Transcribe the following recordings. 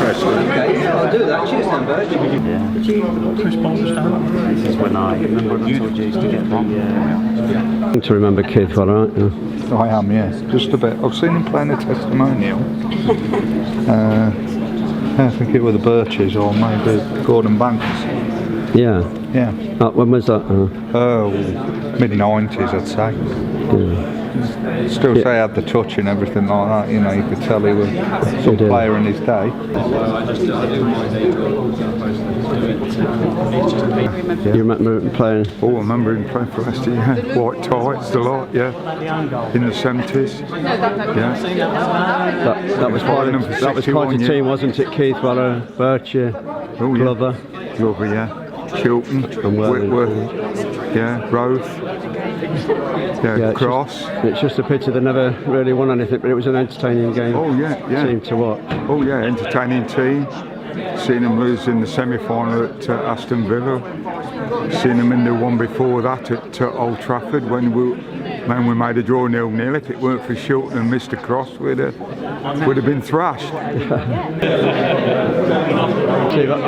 interesting. Okay, I'll do that. Cheers then, Birch. Yeah. This is when I remember when I told you to get one. To remember Keith, all right? Yeah. I am, yes. Just a bit. I've seen him playing a testimonial. I think it was the Birches or maybe Gordon Banks. Yeah. Yeah. When was that? Oh, mid-90s, I'd say. Yeah. Still say he had the touch and everything like that, you know, you could tell he was some player in his day. Yeah. You remember him playing? Oh, I remember him playing for Leicester, yeah. White tights, a lot, yeah. In the 70s. Yeah. That was quite a team, wasn't it? Keith, Waller, Birch, Glover. Glover, yeah. Chilton, Whitworth, yeah, Roth. Yeah, Cross. It's just a pity they never really won anything, but it was an entertaining game. Oh yeah, yeah. Team to watch. Oh yeah, entertaining team. Seen them lose in the semi-final at Aston Villa. Seen them in the one before that at Old Trafford when we made a draw 0-0. If it weren't for Shilton and Mr. Cross, we'd have been thrashed. I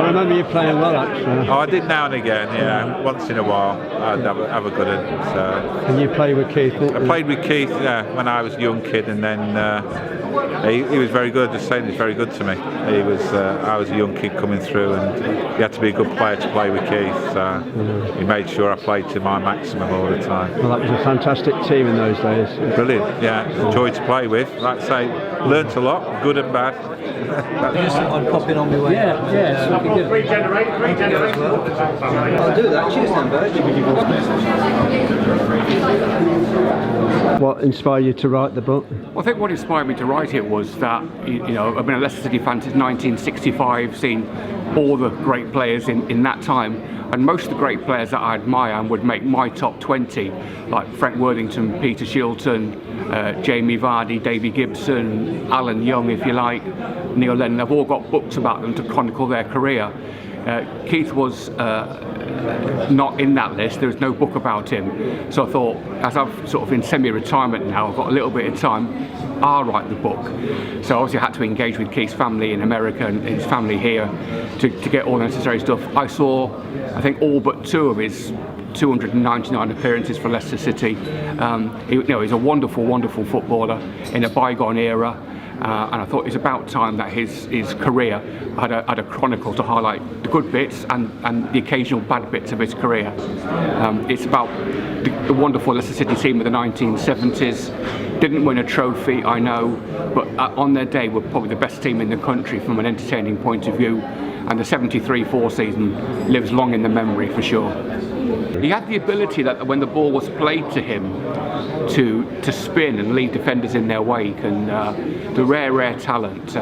remember you playing well, actually. Oh, I did now and again, yeah. Once in a while, I'd have a good one. So. And you played with Keith? I played with Keith when I was a young kid, and then he was very good. Just saying, he was very good to me. He was. I was a young kid coming through, and you had to be a good player to play with Keith. So he made sure I played to my maximum all the time. Well, that was a fantastic team in those days. Brilliant, yeah. Enjoyed to play with. Like I say, learnt a lot, good and bad. I'd pop in on my way. Yeah, that'd be good. I'll do that. Cheers then, Birch. What inspired you to write the book? Well, I think what inspired me to write it was that, you know, I've been a Leicester City fan since 1965, seen all the great players in that time. And most of the great players that I admire and would make my top 20, like Frank Worthington, Peter Shilton, Jamie Vardy, Davy Gibson, Alan Young, if you like, Neil Lennon, they've all got books about them to chronicle their career. Keith was not in that list. There was no book about him. So I thought, as I've sort of in semi-retirement now, I've got a little bit of time, I'll write the book. So obviously I had to engage with Keith's family in America and his family here to get all the necessary stuff. I saw, I think, all but 2 of his 299 appearances for Leicester City. He's a wonderful, wonderful footballer in a bygone era. And I thought it's about time that his career had a chronicle to highlight the good bits and the occasional bad bits of his career. It's about the wonderful Leicester City team of the 1970s. Didn't win a trophy, I know, but on their day were probably the best team in the country from an entertaining point of view. And the 73-4 season lives long in the memory for sure. He had the ability that when the ball was played to him to spin and lead defenders in their wake, and the rare talent.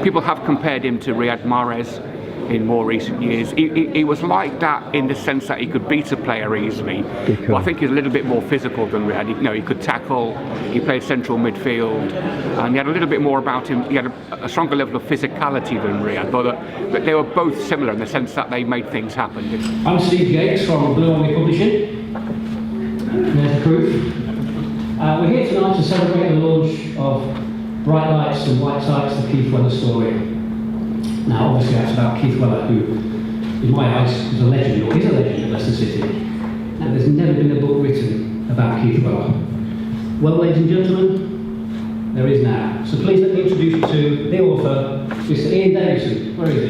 People have compared him to Riyad Mahrez in more recent years. He was like that in the sense that he could beat a player easily. But I think he's a little bit more physical than Riyad. He could tackle, he played central midfield, and he had a little bit more about him. He had a stronger level of physicality than Riyad, but they were both similar in the sense that they made things happen. I'm Steve Jacques from Blue Army Publishing. There's the proof. We're here tonight to celebrate the launch of Bright Lights and White Tights, the Keith Weller story. Now, obviously that's about Keith Weller, who, in my eyes, was a legend, or is a legend at Leicester City. But there's never been a book written about Keith Weller. Well, ladies and gentlemen, there is now. So please let me introduce you to the author, Mr. Ian Davidson. Where is he?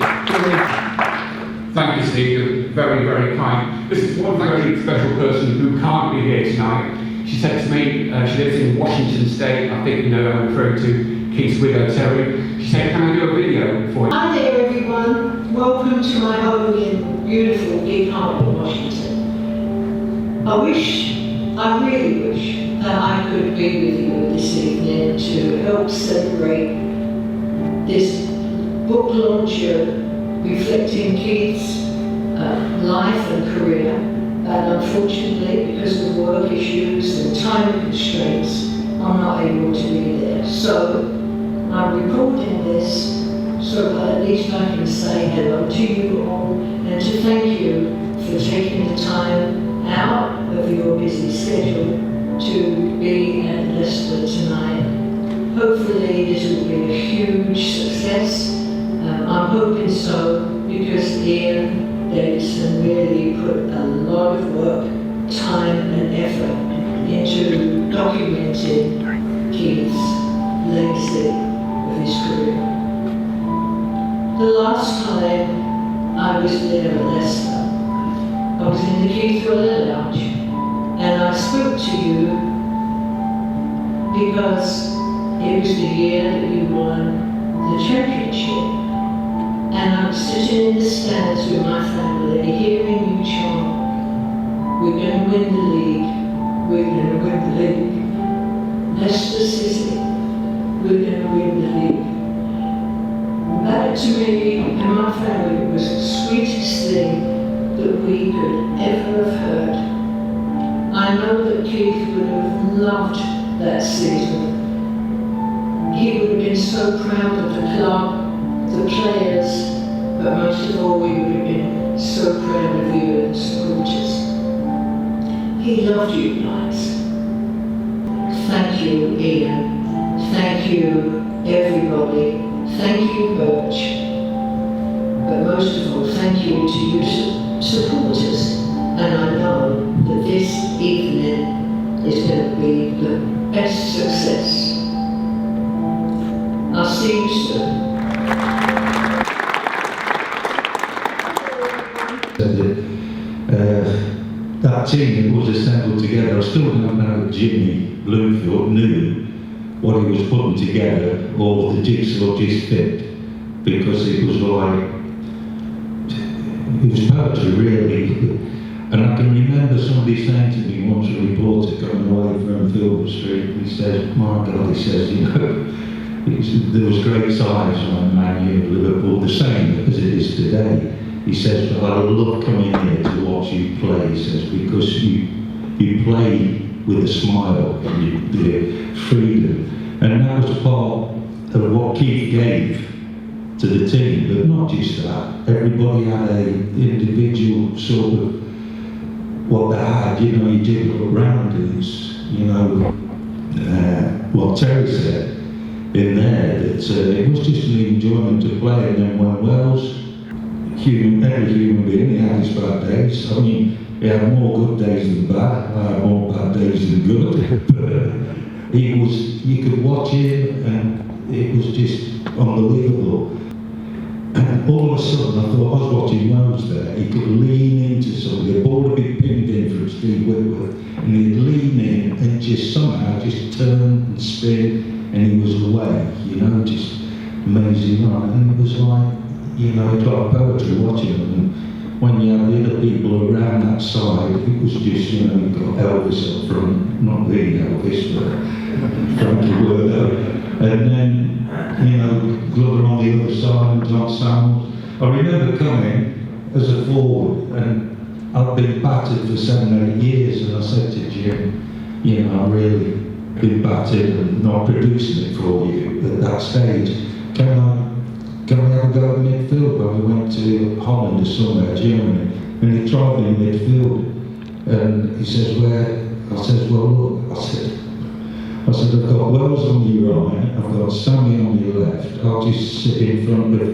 Thank you, Steve. You're very, very kind. This is one very special person who can't be here tonight. She said to me, she lives in Washington State, I think you know I'm referring to Keith's widow, Terry. She said, can I do a video for you? Hi there everyone, welcome to my home in beautiful Deep Harbor, Washington. I really wish that I could be with you this evening to help celebrate this book launcher reflecting Keith's life and career. But unfortunately, because of work issues and time constraints, I'm not able to be there. So I'm recording this so that at least I can say hello to you all and to thank you for taking the time out of your busy schedule to be at Leicester tonight. Hopefully this will be a huge success. I'm hoping so, because Ian Davidson really put a lot of work, time and effort into documenting Keith's legacy of his career. The last time I was there at Leicester, I was in the Keith Weller Lounge, and I spoke to you because it was the year that you won the championship. And I was sitting in the stands with my family, hearing you chant, "We're going to win the league, we're going to win the league. Leicester City, we're going to win the league." That to me and my family was the sweetest thing that we could ever have heard. I know that Keith would have loved that season. He would have been so proud of the club, the players, but most of all we would have been so proud of you and supporters. He loved you guys. Thank you, Ian. Thank you, everybody. Thank you, Birch. But most of all, thank you to you supporters. And I know that this evening is going to be the best success. I'll see you soon. That team that was assembled together, I still don't know if Jimmy Bloomfield knew what he was putting together, or the jigsaw just fit, because it was like, it was poetry really. And I can remember somebody saying to me once, a reporter coming away from Filbert Street, he says, "My God," he says, "you know, there was great size when Man U Liverpool, the same as it is today." He says, "But I love coming here to watch you play," he says, "because you play with a smile and the freedom." And that was part of what Keith gave to the team, but not just that. Everybody had a individual sort of what they had, you know, you jiggle around and, you know, what Terry said in there, that it was just an enjoyment to play. And then when Wells, every human being, he had his bad days. I mean, he had more good days than bad. I had more bad days than good. But he was, you could watch him and it was just unbelievable. And all of a sudden, I thought, I was watching Wells there, he could lean into something. The ball would be pinned in from Steve Whitworth, and he'd lean in and just somehow just turn and spin, and he was away, you know, just amazing run. And it was like, you know, it's like poetry watching him. And when you have the other people around that side, it was just, you know, you've got Elvis up front, not the Elvis, but Frankie Werner. And then, you know, Glover on the other side, and John Samuels. I remember coming as a forward, and I'd been battered for 7 or 8 years, and I said to Jim, you know, I've really been battered and not producing it for you at that stage. Can we have a go at midfield? When we went to Holland or somewhere, Germany, and he tried me in midfield, and he says, where? I says, well, look, I said, I've got Wells on your right, I've got Sammy on your left. I'll just sit in front of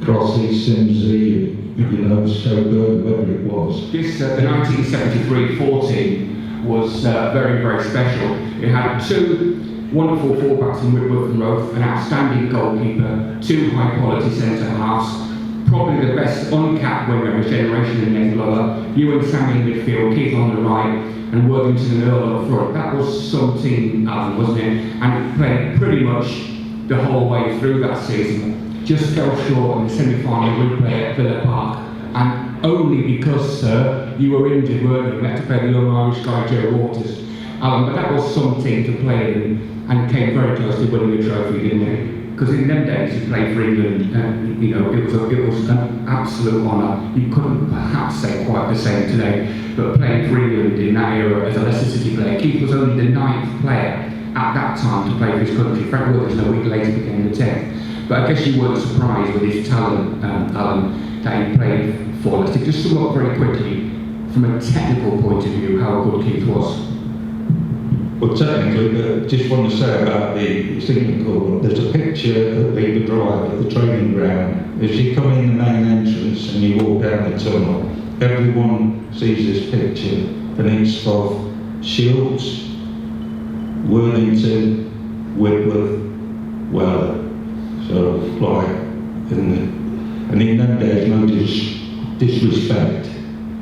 Crossley, Simsey, you know, Schoberg, whoever it was. This, the 1973-14 was very, very special. It had two wonderful fullbacks in Whitworth and Roth, an outstanding goalkeeper, two high-quality centre-halves, probably the best uncapped winger of his generation in Nathan Glover, you and Sammy in midfield, Keith on the right, and Worthington and Earl up front. That was some team, Alan, wasn't it? And it played pretty much the whole way through that season. Just fell short in the semi-final replay at Villa Park, and only because, sir, you were injured, weren't you? We had to play the young Irish guy, Joe Waters. Alan, but that was some team to play in, and came very close to winning a trophy, didn't it? Because in them days, you played for England, and you know, it was an absolute honour. You couldn't perhaps say quite the same today, but playing for England in that era as a Leicester City player, Keith was only the 9th player at that time to play for his country. Frank Worthington a week later became the 10th. But I guess you weren't surprised with his talent, Alan, that he played for Leicester. Just sum up very quickly, from a technical point of view, how good Keith was. But technically, just want to say about the singing club, there's a picture at Beaver Drive at the training ground. As you come in the main entrance and you walk down the tunnel, everyone sees this picture, and it's of Shields, Worthington, Whitworth, Weller. So, like, and in them days, no disrespect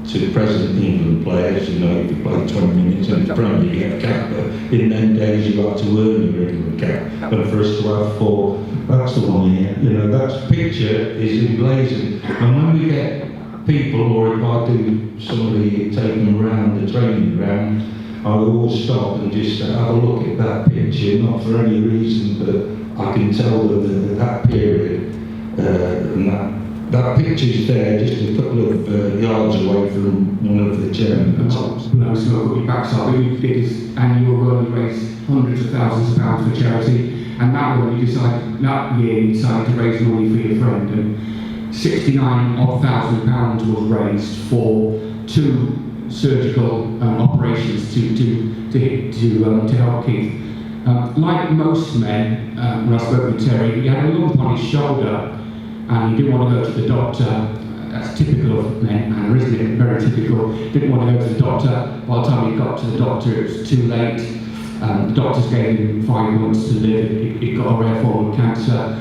to present England players, you know, if you play 20 minutes in the Premier, you get a cap, but in them days you had to earn your England cap, and for us to have 4, that's the one here, you know, that picture is emblazoned, and when we get people, or if I do somebody take them around the training ground, I always stop and just have a look at that picture, not for any reason, but I can tell them that that period, and that picture's there just a couple of yards away from one of the chairmen. No, it's not got your backside, but we did this annual run and raised hundreds of thousands of pounds for charity, and that one that year you decided to raise money for your friend, and 69,000 pounds was raised for 2 surgical operations to help Keith. Like most men, when I spoke with Terry, he had a lump on his shoulder and he didn't want to go to the doctor. That's typical of men, Anna, isn't it? Very typical. Didn't want to go to the doctor. By the time he got to the doctor, it was too late. The doctors gave him 5 months to live. He got a rare form of cancer.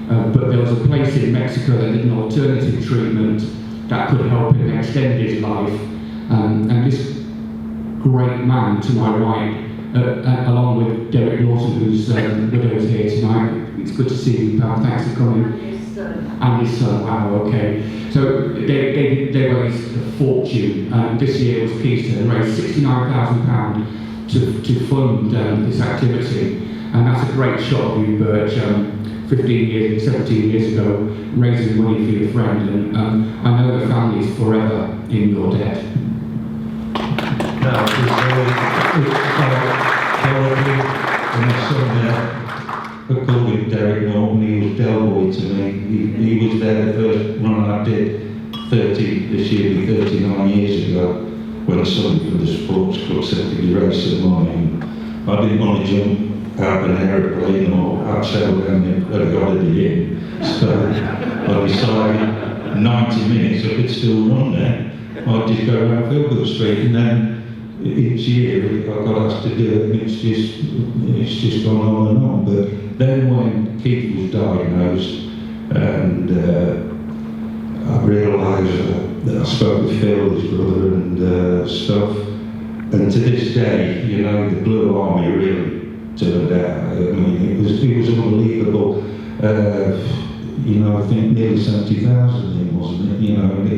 But there was a place in Mexico that did an alternative treatment that could help him extend his life. And this great man to my right, along with Derek Lawson, whose widow is here tonight. It's good to see you, pal. Thanks for coming. And his son, wow, okay. So they raised a fortune. This year was Keith's turn, raised £69,000 to fund this activity. And that's a great shot of you, Birch, 17 years ago, raising money for your friend. And I know the family is forever in your debt. I called him Derek Norton, he was Del Boy to me. He was there the first run I did, this year will be 39 years ago, when somebody from the sports club said to be race of mine. I didn't want to jump out of an aeroplane or upsail down the Holiday Inn. So I decided 90 minutes I could still run there. I'd just go around Filbert Street, and then each year I got asked to do it, and it's just gone on and on. But then when Keith was diagnosed, and I realised that I spoke with Phil, his brother, and stuff, and to this day, you know, the Blue Army really turned out. I mean, it was unbelievable. You know, I think nearly 70,000 in, wasn't it? You know, and it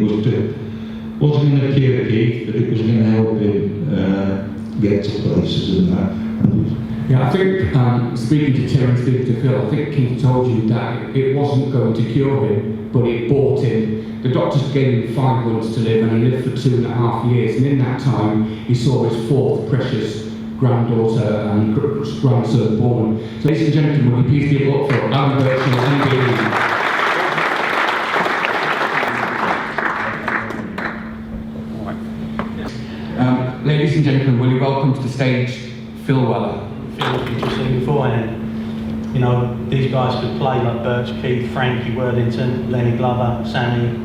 wasn't going to cure Keith, but it was going to help him get to places and that. Yeah, I think, speaking to Terry and speaking to Phil, I think Keith told you that it wasn't going to cure him, but it bought him. The doctors gave him 5 months to live, and he lived for 2.5 years, and in that time, he saw his 4th precious granddaughter and grandson born. So, ladies and gentlemen, will you please give up for Alan Birchenall, MBE. Ladies and gentlemen, will you welcome to the stage Phil Weller. Phil, you just seen beforehand. You know, these guys could play like Birch, Keith, Frankie Worthington, Lenny Glover, Sammy.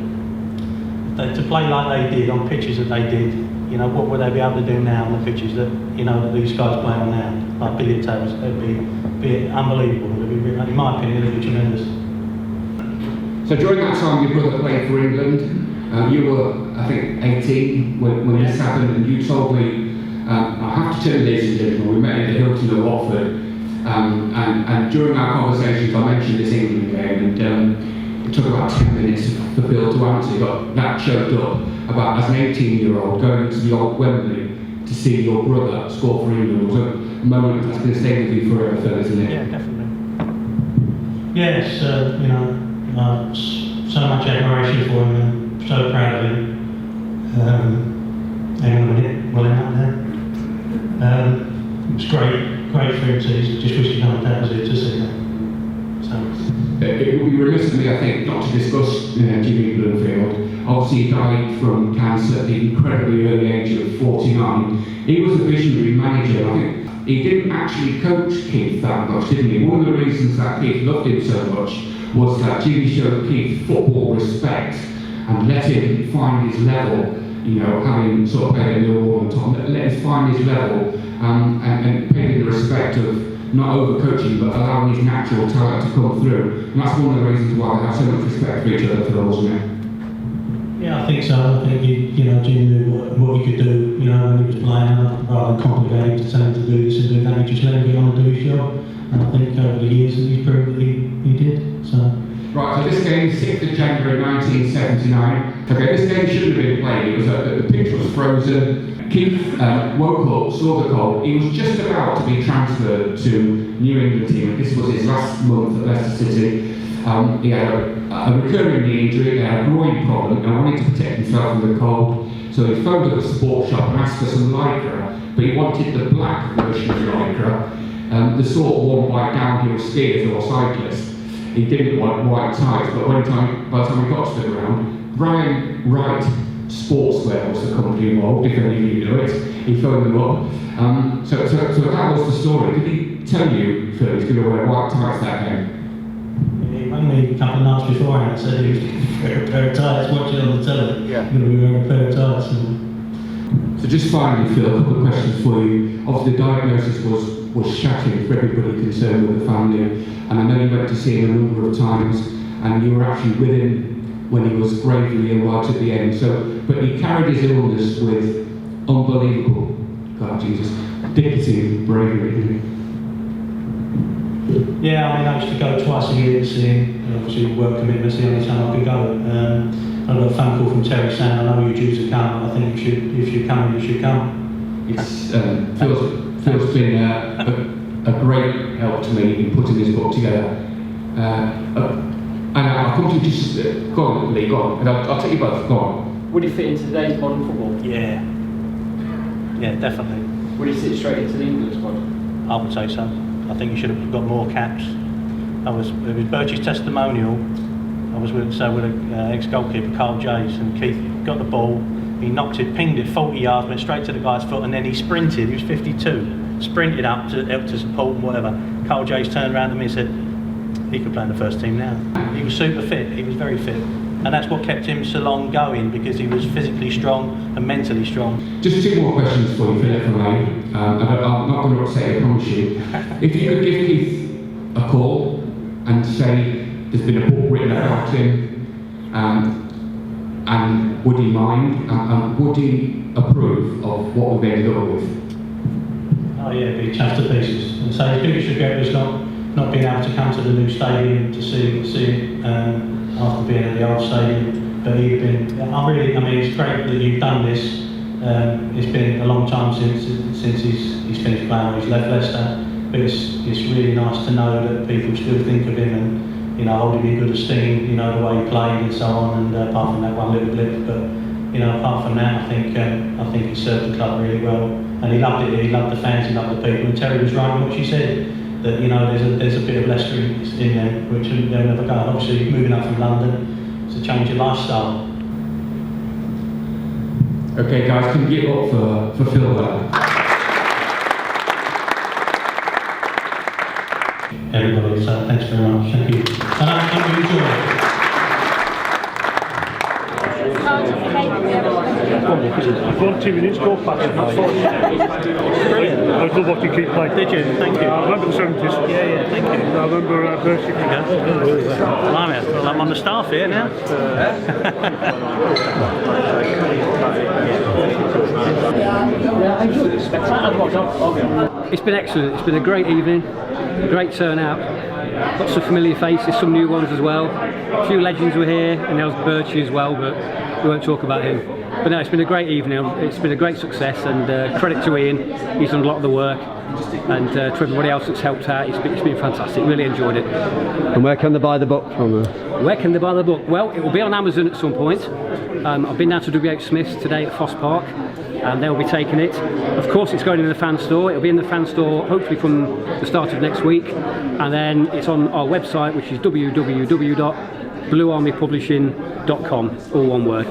To play like they did on pitches that they did, you know, what would they be able to do now on the pitches that, you know, that these guys play on now? Like billiard tables, it'd be unbelievable. It'd be, in my opinion, it'd be tremendous. So during that time, your brother played for England. You were, I think, 18 when this happened, and you told me, I have to tell you, ladies and gentlemen, we met at the Hilton of Watford, and during our conversations, I mentioned this England game, and it took about 10 minutes for Bill to answer. He got that choked up about, as an 18-year-old, going to the old Wembley to see your brother score for England. Was a moment that's going to stay with you forever, Phil, isn't it? Yeah, definitely. Yeah, it's, you know, so much admiration for him, and so proud of him. Hang on a minute, well out there. It was great for him to just wish he'd known Dad was here to see that. So. It would be remiss of me, I think, not to discuss Jimmy Bloomfield. Obviously, he died from cancer at the incredibly early age of 49. He was a visionary manager. I think he didn't actually coach Keith that much, didn't he? One of the reasons that Keith loved him so much was that Jimmy showed Keith football respect and let him find his level, you know, having sort of played at Millwall all the time, let him find his level and paid him the respect of not over-coaching but allowing his natural talent to come through. And that's one of the reasons why they have so much respect for each other, Phil, wasn't it? Yeah, I think so. I think Jim knew what he could do, you know, when he was playing, rather than complicate him to tell him to do this and do that. He just let him get on and do his job. And I think over the years he's proved that he did. So. Right, so this game, 6th of January 1979. Okay, this game shouldn't have been played. It was the pitch was frozen. Keith woke up, saw the goal. He was just about to be transferred to New England team. This was his last month at Leicester City. He had a recurring knee injury, he had a groin problem, and wanted to protect himself from the cold. So he phoned up a sports shop and asked for some lycra, but he wanted the black version of lycra, the sort worn by downhill skiers or cyclists. He didn't want white tights, but by the time we got to the ground, Brian Wright Sportswear was the company involved, if any of you know it. He phoned them up. So that was the story. Did he tell you, Phil, he's going to wear white tights that game? He rang me a couple of nights beforehand and said he was going to wear a pair of tights, watching on the telly. Yeah. Going to be wearing a pair of tights. So just finally, Phil, a couple of questions for you. Obviously, the diagnosis was shattering for everybody concerned with the family, and I know you went to see him a number of times, and you were actually with him when he was gravely ill right at the end. But he carried his illness with unbelievable, God Jesus, dignity and bravery, didn't he? Yeah, I mean, I used to go twice a year to see him. Obviously, work commitments, the only time I could go. I got a phone call from Terry saying, I know you're due to come, I think if you're coming, you should come. It's Phil's been a great help to me in putting this book together. And I'll come to you just, go on, Lee, go on, and I'll take you both, go on. Would he fit into today's modern football? Yeah. Yeah, definitely. Would he sit straight into the England squad? I would say so. I think he should have got more caps. It was Birch's testimonial. I was with an ex-goalkeeper, Carl Jays, and Keith got the ball. He knocked it, pinged it 40 yards, went straight to the guy's foot, and then he sprinted. He was 52, sprinted up to support and whatever. Carl Jays turned around to me and said, he could play in the first team now. He was super fit. He was very fit. And that's what kept him so long going, because he was physically strong and mentally strong. Just two more questions for you, Philip, from me. I'm not going to upset you, I promise you. If you could give Keith a call and say there's been a book written about him, and would he mind, and would he approve of what we've ended up with? Oh yeah, he'd be chuffed to pieces. And so his biggest regret was not being able to come to the new stadium to see it after being at the old stadium. But he'd been, I mean, it's great that you've done this. It's been a long time since he's finished playing or he's left Leicester. But it's really nice to know that people still think of him and, you know, hold him in good esteem, you know, the way he played and so on, and apart from that one little blip. But, you know, apart from that, I think he served the club really well. And he loved it, he loved the fans, he loved the people. And Terry was right in what she said, that, you know, there's a bit of Leicester in there, which they'll never go. And obviously, moving up from London, it's a change of lifestyle. Okay, guys, can you get up for Phil there? Everybody, so thanks very much, thank you. And I hope you enjoy it. I've got 2 minutes, go past it, that's brilliant. I love what you keep playing. Did you? Thank you. I remember the 70s. Yeah, thank you. I remember Birchenall. Well, I'm on the staff here now. It's been excellent. It's been a great evening, a great turnout. Lots of familiar faces, some new ones as well. A few legends were here, and there was Birchie as well, but we won't talk about him. But no, it's been a great evening. It's been a great success, and credit to Ian. He's done a lot of the work, and to everybody else that's helped out. It's been fantastic. Really enjoyed it. And where can they buy the book from? Where can they buy the book? Well, it will be on Amazon at some point. I've been down to W.H. Smith's today at Foss Park, and they'll be taking it. Of course, it's going in the fan store. It'll be in the fan store hopefully from the start of next week, and then it's on our website, which is www.bluearmypublishing.com, all one word.